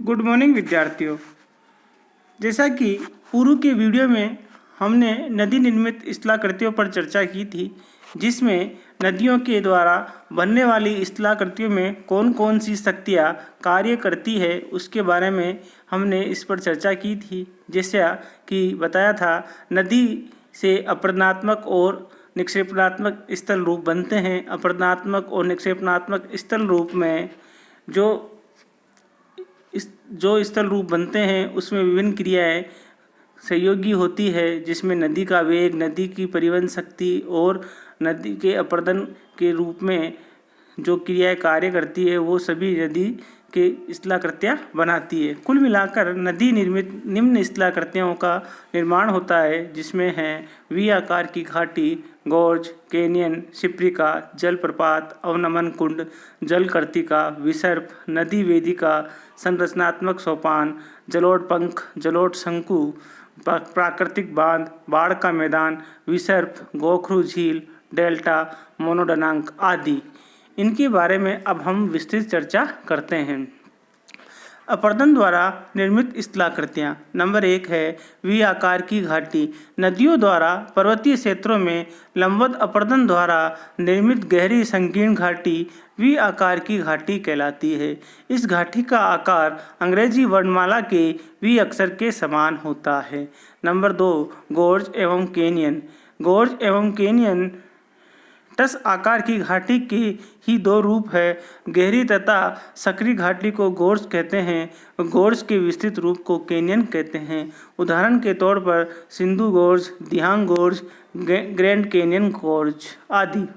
Good morning विद्यार्थियों। जैसा कि पूर्व के वीडियो में हमने नदी निर्मित स्थलाकृतियों पर चर्चा की थी, जिसमें नदियों के द्वारा बनने वाली स्थलाकृतियों में कौन कौन सी शक्तियाँ कार्य करती है उसके बारे में हमने इस पर चर्चा की थी। जैसा कि बताया था, नदी से अपरदनात्मक और निक्षेपणात्मक स्थल रूप बनते हैं। अपरदनात्मक और निक्षेपणात्मक स्थल रूप में जो स्थल रूप बनते हैं उसमें विभिन्न क्रियाएं सहयोगी होती है, जिसमें नदी का वेग, नदी की परिवहन शक्ति और नदी के अपरदन के रूप में जो क्रियाएं कार्य करती है वो सभी नदी के स्थलाकृतियाँ बनाती है। कुल मिलाकर नदी निर्मित निम्न स्थलाकृतियों का निर्माण होता है, जिसमें हैं वी आकार की घाटी, गोर्ज, कैनियन, शिप्रिका, जलप्रपात, अवनमन कुंड, जलकर्तिका, विसर्प, नदी वेदिका, संरचनात्मक सोपान, जलोढ़ पंख, जलोढ़ शंकु, प्राकृतिक बांध, बाढ़ का मैदान, विसर्प, गोखरू झील, डेल्टा, मोनोडनांक आदि। इनके बारे में अब हम विस्तृत चर्चा करते हैं। अपरदन द्वारा निर्मित स्थलाकृतियाँ। नंबर 1 है वी आकार की घाटी। नदियों द्वारा पर्वतीय क्षेत्रों में लंबवत अपरदन द्वारा निर्मित गहरी संकीर्ण घाटी वी आकार की घाटी कहलाती है। इस घाटी का आकार अंग्रेजी वर्णमाला के वी अक्षर के समान होता है। नंबर 2 गोर्ज एवं कैनियन। गोर्ज एवं कैनियन टस आकार की घाटी के ही दो रूप है। गहरी तथा सकरी घाटी को गोर्ज कहते हैं, गोर्ज के विस्तृत रूप को कैनियन कहते हैं। उदाहरण के तौर पर सिंधु गोर्ज, दिहांग गोर्ज, ग्रैंड कैनियन गोर्ज आदि।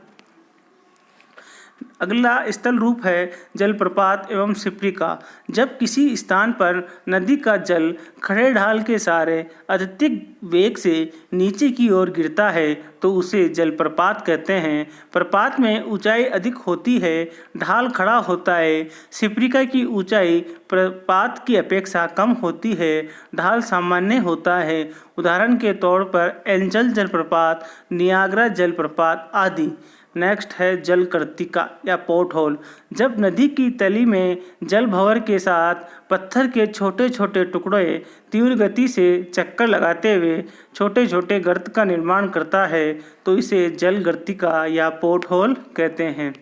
अगला स्थल रूप है जलप्रपात एवं शिप्रिका। जब किसी स्थान पर नदी का जल खड़े ढाल के सहारे अत्यधिक वेग से नीचे की ओर गिरता है तो उसे जलप्रपात कहते हैं। प्रपात में ऊंचाई अधिक होती है, ढाल खड़ा होता है। शिप्रिका की ऊंचाई प्रपात की अपेक्षा कम होती है, ढाल सामान्य होता है। उदाहरण के तौर पर एंजल जलप्रपात, नियाग्रा जलप्रपात आदि। नेक्स्ट है जलकर्तिका या पोर्ट होल। जब नदी की तली में जल भंवर के साथ पत्थर के छोटे छोटे टुकड़े तीव्र गति से चक्कर लगाते हुए छोटे छोटे गर्त का निर्माण करता है तो इसे जलगर्तिका या पोर्ट होल कहते हैं।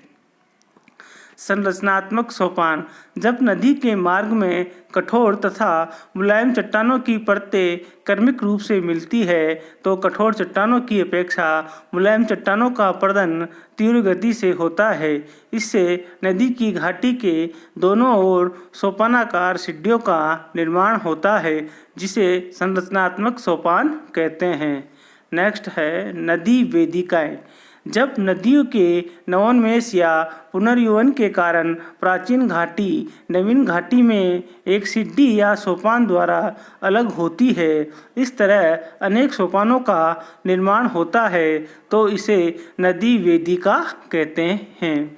संरचनात्मक सोपान। जब नदी के मार्ग में कठोर तथा मुलायम चट्टानों की परतें क्रमिक रूप से मिलती है तो कठोर चट्टानों की अपेक्षा मुलायम चट्टानों का अपरदन तीव्र गति से होता है। इससे नदी की घाटी के दोनों ओर सोपानाकार सीढ़ियों का निर्माण होता है, जिसे संरचनात्मक सोपान कहते हैं। नेक्स्ट है नदी वेदिकाएं। जब नदियों के नवोन्मेष या पुनर्यौवन के कारण प्राचीन घाटी नवीन घाटी में एक सीढ़ी या सोपान द्वारा अलग होती है, इस तरह अनेक सोपानों का निर्माण होता है तो इसे नदी वेदिका कहते हैं।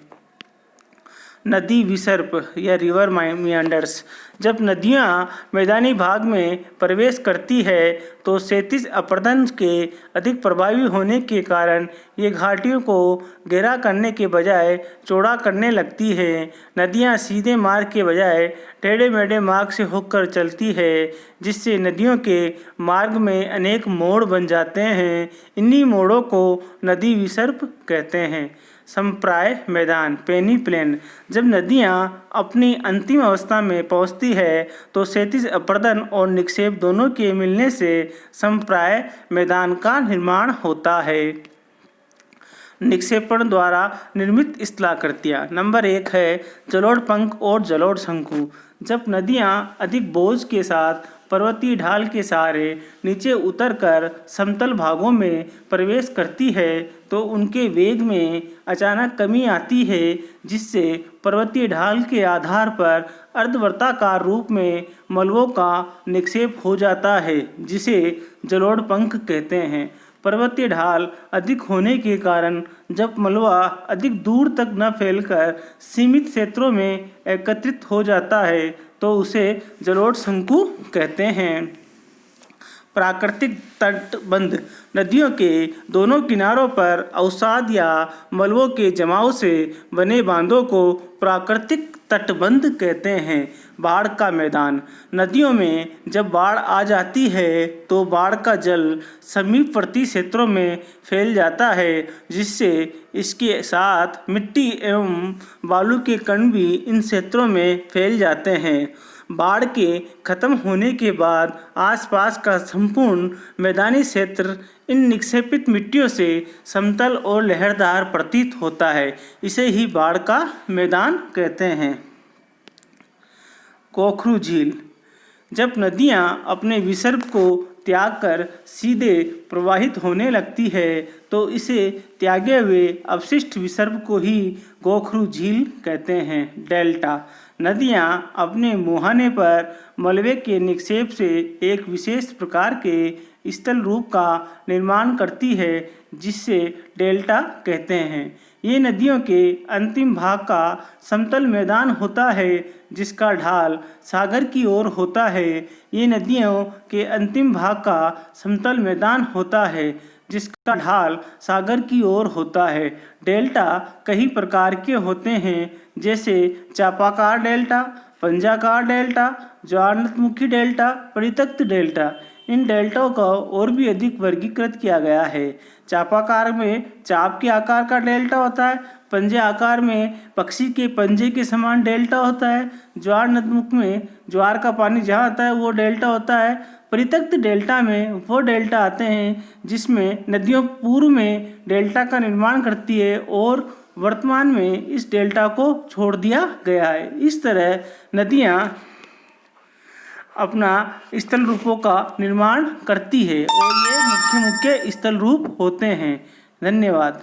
नदी विसर्प या रिवर मियांडर्स। जब नदियाँ मैदानी भाग में प्रवेश करती है तो क्षैतिज अपरदन के अधिक प्रभावी होने के कारण ये घाटियों को गहरा करने के बजाय चौड़ा करने लगती है। नदियाँ सीधे मार्ग के बजाय टेढ़े मेढ़े मार्ग से होकर चलती है, जिससे नदियों के मार्ग में अनेक मोड़ बन जाते हैं। इन्हीं मोड़ों को नदी विसर्प कहते हैं। संप्राय मैदान पेनी प्लेन। जब नदियाँ अपनी अंतिम अवस्था में पहुँचती है तो क्षैतिज अपरदन और निक्षेप दोनों के मिलने से संप्राय मैदान का निर्माण होता है। निक्षेपण द्वारा निर्मित स्थलाकृतियाँ। नंबर 1 है जलोढ़ पंख और जलोढ़ शंकु। जब नदियाँ अधिक बोझ के साथ पर्वतीय ढाल के सहारे नीचे उतरकर समतल भागों में प्रवेश करती है तो उनके वेग में अचानक कमी आती है, जिससे पर्वतीय ढाल के आधार पर अर्धवृत्ताकार रूप में मलबों का निक्षेप हो जाता है, जिसे जलोढ़ पंख कहते हैं। पर्वतीय ढाल अधिक होने के कारण जब मलबा अधिक दूर तक न फैलकर सीमित क्षेत्रों में एकत्रित हो जाता है तो उसे जलोढ़ शंकु कहते हैं। प्राकृतिक तटबंध। नदियों के दोनों किनारों पर अवसाद या मलबों के जमाव से बने बांधों को प्राकृतिक तटबंध कहते हैं। बाढ़ का मैदान। नदियों में जब बाढ़ आ जाती है तो बाढ़ का जल समीपवर्ती क्षेत्रों में फैल जाता है, जिससे इसके साथ मिट्टी एवं बालू के कण भी इन क्षेत्रों में फैल जाते हैं। बाढ़ के खत्म होने के बाद आसपास का संपूर्ण मैदानी क्षेत्र इन निक्षेपित मिट्टियों से समतल और लहरदार प्रतीत होता है। इसे ही बाढ़ का मैदान कहते हैं। गोखरू झील। जब नदियाँ अपने विसर्ग को त्याग कर सीधे प्रवाहित होने लगती है तो इसे त्यागे हुए अवशिष्ट विसर्ग को ही गोखरू झील कहते हैं। डेल्टा। नदियाँ अपने मुहाने पर मलबे के निक्षेप से एक विशेष प्रकार के स्थल रूप का निर्माण करती है, जिससे डेल्टा कहते हैं। ये नदियों के अंतिम भाग का समतल मैदान होता है, जिसका ढाल सागर की ओर होता है। ये नदियों के अंतिम भाग का समतल मैदान होता है, जिसका ढाल सागर की ओर होता है। डेल्टा कई प्रकार के होते हैं, जैसे चापाकार डेल्टा, पंजाकार डेल्टा, ज्वारनदमुखी डेल्टा, परित्यक्त डेल्टा। इन डेल्टाओं का और भी अधिक वर्गीकृत किया गया है। चापाकार में चाप के आकार का डेल्टा होता है। पंजे आकार में पक्षी के पंजे के समान डेल्टा होता है। ज्वारनदमुख में ज्वार का पानी जहाँ आता है वो डेल्टा होता है। परित्यक्त डेल्टा में वो डेल्टा आते हैं जिसमें नदियों पूर्व में डेल्टा का निर्माण करती है और वर्तमान में इस डेल्टा को छोड़ दिया गया है। इस तरह नदियाँ अपना स्थल रूपों का निर्माण करती है और ये मुख्य स्थल रूप होते हैं। धन्यवाद।